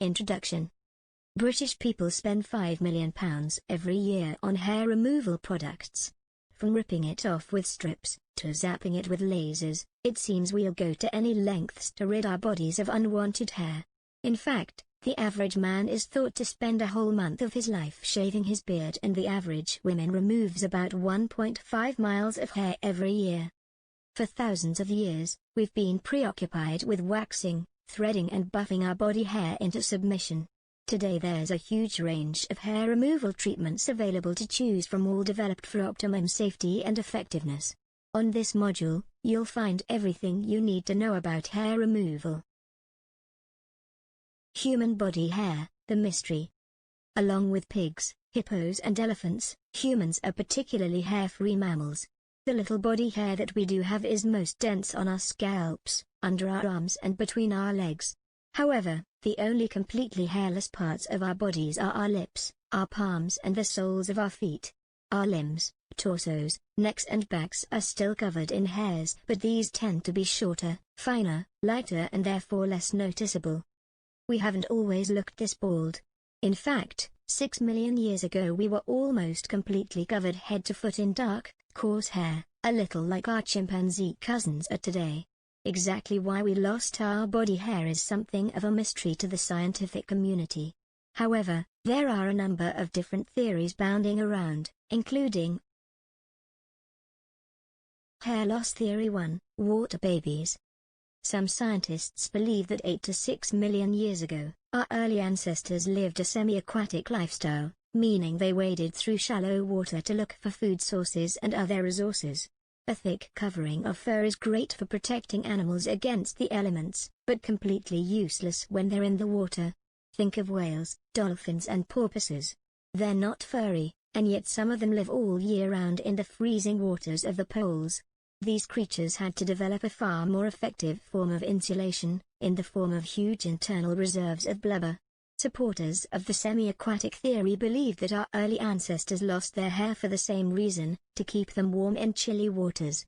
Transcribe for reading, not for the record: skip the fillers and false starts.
Introduction. British people spend £5 million every year on hair removal products. From ripping it off with strips, to zapping it with lasers, it seems we'll go to any lengths to rid our bodies of unwanted hair. In fact, the average man is thought to spend a whole month of his life shaving his beard, and the average woman removes about 1.5 miles of hair every year. For thousands of years, we've been preoccupied with waxing, threading and buffing our body hair into submission. Today there's a huge range of hair removal treatments available to choose from, all developed for optimum safety and effectiveness. On this module, you'll find everything you need to know about hair removal. Human body hair, the mystery. Along with pigs, hippos and elephants, humans are particularly hair-free mammals. The little body hair that we do have is most dense on our scalps, under our arms and between our legs. However, the only completely hairless parts of our bodies are our lips, our palms and the soles of our feet. Our limbs, torsos, necks and backs are still covered in hairs, but these tend to be shorter, finer, lighter and therefore less noticeable. We haven't always looked this bald. In fact, 6 million years ago we were almost completely covered head to foot in dark, coarse hair, a little like our chimpanzee cousins are today. Exactly why we lost our body hair is something of a mystery to the scientific community. However, there are a number of different theories bounding around, including Hair Loss Theory 1, Water Babies. Some scientists believe that 8 to 6 million years ago, our early ancestors lived a semi-aquatic lifestyle, meaning they waded through shallow water to look for food sources and other resources. A thick covering of fur is great for protecting animals against the elements, but completely useless when they're in the water. Think of whales, dolphins and porpoises. They're not furry, and yet some of them live all year round in the freezing waters of the poles. These creatures had to develop a far more effective form of insulation, in the form of huge internal reserves of blubber. Supporters of the semi-aquatic theory believe that our early ancestors lost their hair for the same reason, to keep them warm in chilly waters.